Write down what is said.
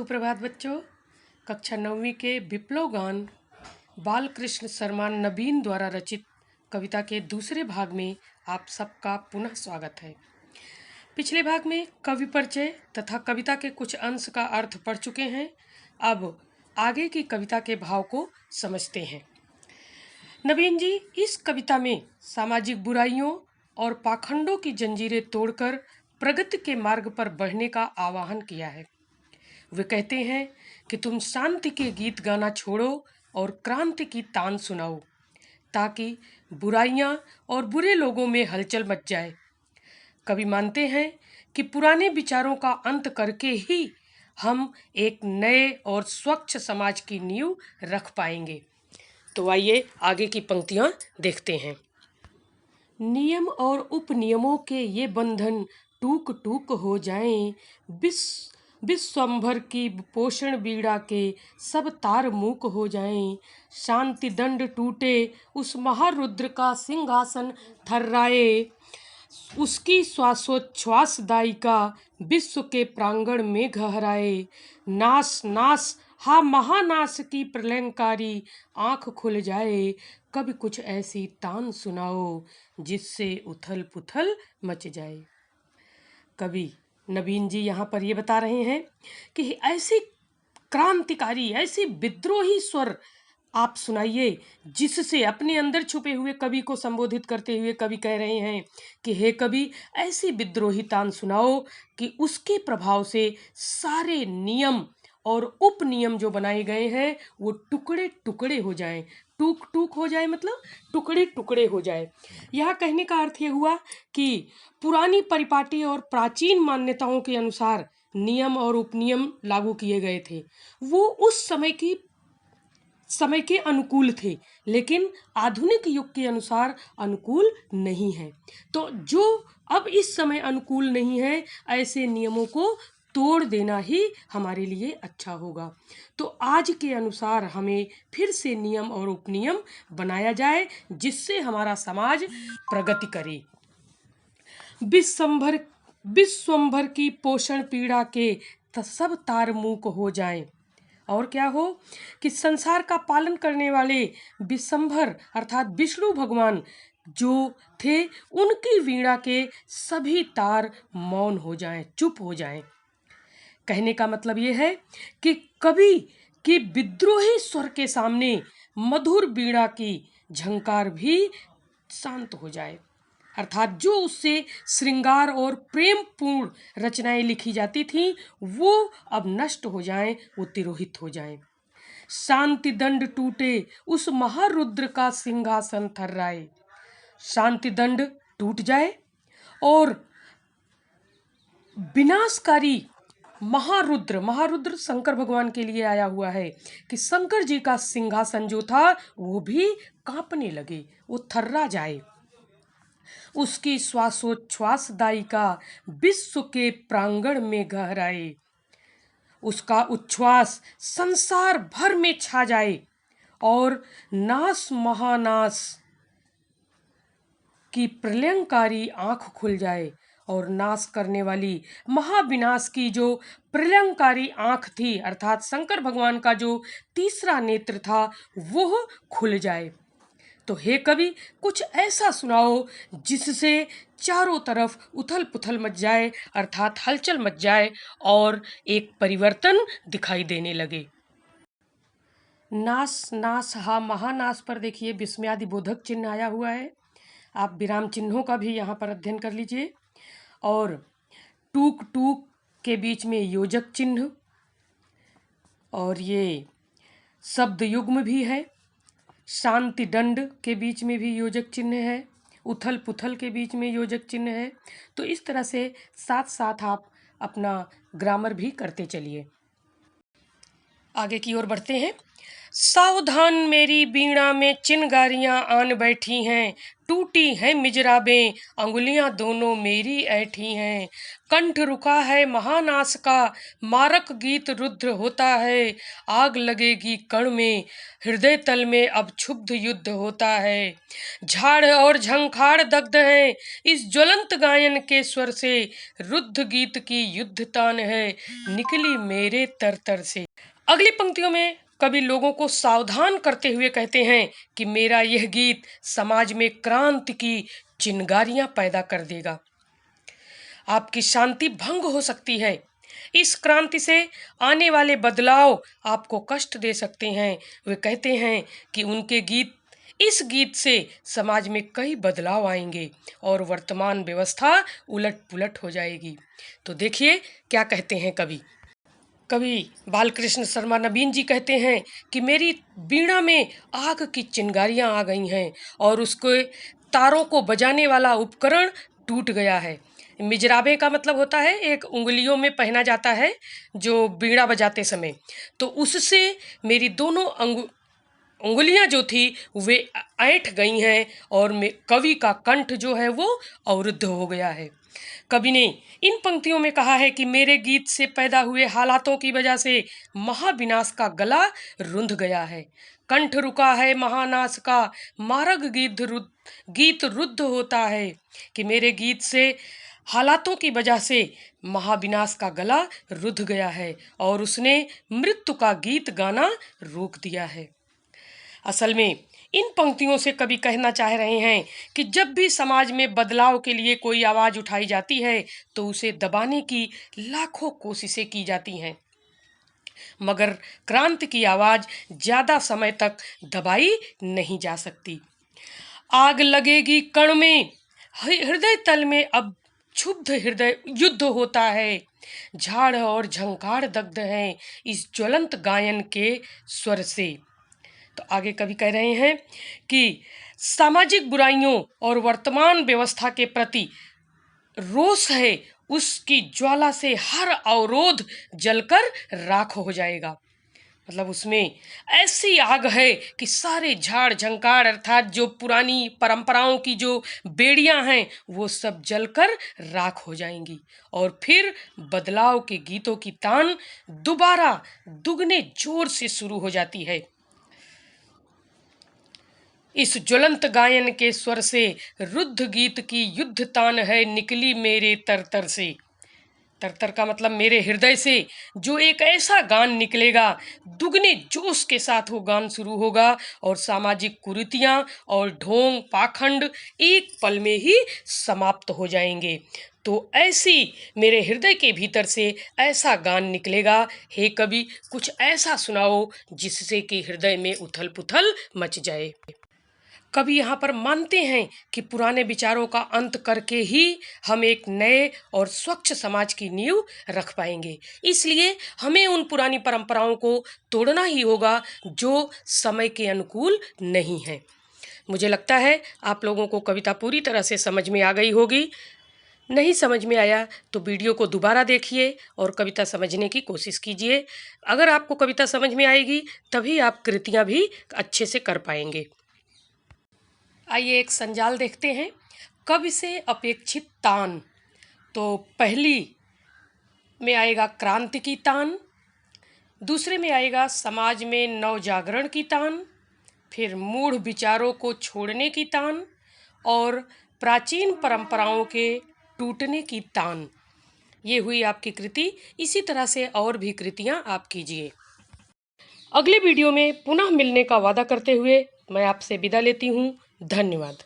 सुप्रभात बच्चों। कक्षा 9वीं के विप्लव गान बालकृष्ण शर्मा नवीन द्वारा रचित कविता के दूसरे भाग में आप सबका पुनः स्वागत है। पिछले भाग में कवि परिचय तथा कविता के कुछ अंश का अर्थ पढ़ चुके हैं। अब आगे की कविता के भाव को समझते हैं। नवीन जी इस कविता में सामाजिक बुराइयों और पाखंडों की जंजीरें तोड़कर प्रगति के मार्ग पर बढ़ने का आह्वान किया है। वे कहते हैं कि तुम शांति के गीत गाना छोड़ो और क्रांति की तान सुनाओ, ताकि बुराइयां और बुरे लोगों में हलचल मच जाए। कवि मानते हैं कि पुराने विचारों का अंत करके ही हम एक नए और स्वच्छ समाज की नींव रख पाएंगे। तो आइए आगे की पंक्तियां देखते हैं। नियम और उपनियमों के ये बंधन टूक टूक हो जाएं, विश्वंभर की पोषण बीड़ा के सब तार मूक हो जाएं। शांति दंड टूटे उस महारुद्र का सिंहासन थर्राए, उसकी श्वासोच्छ्वास दायिका विश्व के प्रांगण में गहराए। नाश नाश हा महानाश की प्रलयंकारी आंख खुल जाए, कभी कुछ ऐसी तान सुनाओ जिससे उथल पुथल मच जाए। कवि नवीन जी यहाँ पर ये बता रहे हैं कि ऐसी क्रांतिकारी, ऐसी विद्रोही स्वर आप सुनाइए जिससे अपने अंदर छुपे हुए कवि को संबोधित करते हुए कवि कह रहे हैं कि हे कवि, ऐसी विद्रोही तान सुनाओ कि उसके प्रभाव से सारे नियम और उपनियम जो बनाए गए हैं वो टुकड़े टुकड़े हो जाएं। टूक टूक हो जाए मतलब टुकड़े टुकड़े हो जाए। यह कहने का अर्थ ये हुआ कि पुरानी परिपाटी और प्राचीन मान्यताओं के अनुसार नियम और उपनियम लागू किए गए थे, वो उस समय के अनुकूल थे, लेकिन आधुनिक युग के अनुसार अनुकूल नहीं है। तो जो अब इस समय अनुकूल नहीं है, ऐसे नियमों को तोड़ देना ही हमारे लिए अच्छा होगा। तो आज के अनुसार हमें फिर से नियम और उपनियम बनाया जाए जिससे हमारा समाज प्रगति करे। विश्वंभर की पोषण पीड़ा के सब तार मूक हो जाएं। और क्या हो कि संसार का पालन करने वाले विश्वंभर अर्थात विष्णु भगवान जो थे, उनकी वीणा के सभी तार मौन हो जाएं, चुप हो जाएं। कहने का मतलब ये है कि कवि की विद्रोही स्वर के सामने मधुर वीणा की झंकार भी शांत हो जाए, अर्थात जो उससे श्रृंगार और प्रेमपूर्ण रचनाएं लिखी जाती थीं वो अब नष्ट हो जाएं, वो तिरोहित हो जाएं। शांति दंड टूटे उस महारुद्र का सिंहासन थर्राए। शांति दंड टूट जाए और विनाशकारी महारुद्र शंकर भगवान के लिए आया हुआ है कि शंकर जी का सिंहासन जो था वो भी कांपने लगे, वो थर्रा जाए। उसकी श्वासोच्छ्वास दायिका विश्व के प्रांगण में गहराए, उसका उच्छ्वास संसार भर में छा जाए और नाश महानाश की प्रलयंकारी आंख खुल जाए, और नाश करने वाली महाविनाश की जो प्रलयंकारी आंख थी अर्थात शंकर भगवान का जो तीसरा नेत्र था वो खुल जाए। तो हे कवि, कुछ ऐसा सुनाओ जिससे चारों तरफ उथल पुथल मच जाए, अर्थात हलचल मच जाए और एक परिवर्तन दिखाई देने लगे। नाश नाश हा महानाश पर देखिए विस्मयादि बोधक चिन्ह आया हुआ है। आप विराम चिन्हों का भी यहाँ पर अध्ययन कर लीजिए। और टूक टूक के बीच में योजक चिन्ह, और ये शब्द युग्म भी है। शांति दंड के बीच में भी योजक चिन्ह है, उथल पुथल के बीच में योजक चिन्ह है। तो इस तरह से साथ साथ आप अपना ग्रामर भी करते चलिए। आगे की ओर बढ़ते हैं। सावधान मेरी बीणा में चिनगारियां आन बैठी हैं, टूटी हैं मिजराबें, अंगुलियां दोनों मेरी ऐठी हैं। कंठ रुका है महानास का, मारक गीत रुद्र होता है। आग लगेगी कण में, हृदय तल में अब क्षुब्ध युद्ध होता है। झाड़ और झंखाड़ दग्ध हैं इस ज्वलंत गायन के स्वर से, रुद्ध गीत की युद्ध तान है निकली मेरे तरतर से। अगली पंक्तियों में कवि लोगों को सावधान करते हुए कहते हैं कि मेरा यह गीत समाज में क्रांति की चिंगारियां पैदा कर देगा, आपकी शांति भंग हो सकती है। इस क्रांति से आने वाले बदलाव आपको कष्ट दे सकते हैं। वे कहते हैं कि उनके गीत, इस गीत से समाज में कई बदलाव आएंगे और वर्तमान व्यवस्था उलट पुलट हो जाएगी। तो देखिए क्या कहते हैं कवि बालकृष्ण शर्मा नबीन जी कहते हैं कि मेरी बीणा में आग की चिंगारियां आ गई हैं और उसके तारों को बजाने वाला उपकरण टूट गया है। मिजराबे का मतलब होता है एक उंगलियों में पहना जाता है जो बीणा बजाते समय, तो उससे मेरी दोनों उंगलियां जो थी वे ऐंठ गई हैं और कवि का कंठ जो है वो अवरुद्ध हो गया है। कवि ने इन पंक्तियों में कहा है कि मेरे गीत से पैदा हुए हालातों की वजह से महाविनाश का गला रुंध गया है। कंठ रुका है महानाश का, मारग गीत रुद्ध होता है। कि मेरे गीत से हालातों की वजह से महाविनाश का गला रुंध गया है और उसने मृत्यु का गीत गाना रोक दिया है। असल में इन पंक्तियों से कवि कहना चाह रहे हैं कि जब भी समाज में बदलाव के लिए कोई आवाज़ उठाई जाती है तो उसे दबाने की लाखों कोशिशें की जाती हैं, मगर क्रांति की आवाज़ ज़्यादा समय तक दबाई नहीं जा सकती। आग लगेगी कण में, हृदय तल में अब क्षुब्ध हृदय युद्ध होता है। झाड़ और झंकार दग्ध हैं इस ज्वलंत गायन के स्वर से। तो आगे कवि कह रहे हैं कि सामाजिक बुराइयों और वर्तमान व्यवस्था के प्रति रोष है, उसकी ज्वाला से हर अवरोध जलकर राख हो जाएगा। मतलब उसमें ऐसी आग है कि सारे झाड़ झंकार अर्थात जो पुरानी परंपराओं की जो बेड़ियां हैं वो सब जलकर राख हो जाएंगी और फिर बदलाव के गीतों की तान दोबारा दुगने जोर से शुरू हो जाती है। इस ज्वलंत गायन के स्वर से रुद्ध गीत की युद्ध तान है निकली मेरे तरतर से। तरतर का मतलब मेरे हृदय से जो एक ऐसा गान निकलेगा, दुगने जोश के साथ वो गान शुरू होगा और सामाजिक कुरीतियां और ढोंग पाखंड एक पल में ही समाप्त हो जाएंगे। तो ऐसी मेरे हृदय के भीतर से ऐसा गान निकलेगा, हे कवि कुछ ऐसा सुनाओ जिससे कि हृदय में उथल पुथल मच जाए। कवि यहाँ पर मानते हैं कि पुराने विचारों का अंत करके ही हम एक नए और स्वच्छ समाज की नींव रख पाएंगे। इसलिए हमें उन पुरानी परंपराओं को तोड़ना ही होगा जो समय के अनुकूल नहीं है। मुझे लगता है आप लोगों को कविता पूरी तरह से समझ में आ गई होगी। नहीं समझ में आया तो वीडियो को दोबारा देखिए और कविता समझने की कोशिश कीजिए। अगर आपको कविता समझ में आएगी तभी आप कृतियाँ भी अच्छे से कर पाएंगे। आइए एक संजाल देखते हैं। कवि से अपेक्षित तान, तो पहली में आएगा क्रांति की तान, दूसरे में आएगा समाज में नव जागरण की तान, फिर मूढ़ विचारों को छोड़ने की तान और प्राचीन परंपराओं के टूटने की तान। ये हुई आपकी कृति। इसी तरह से और भी कृतियां आप कीजिए। अगले वीडियो में पुनः मिलने का वादा करते हुए मैं आपसे विदा लेती हूँ। धन्यवाद।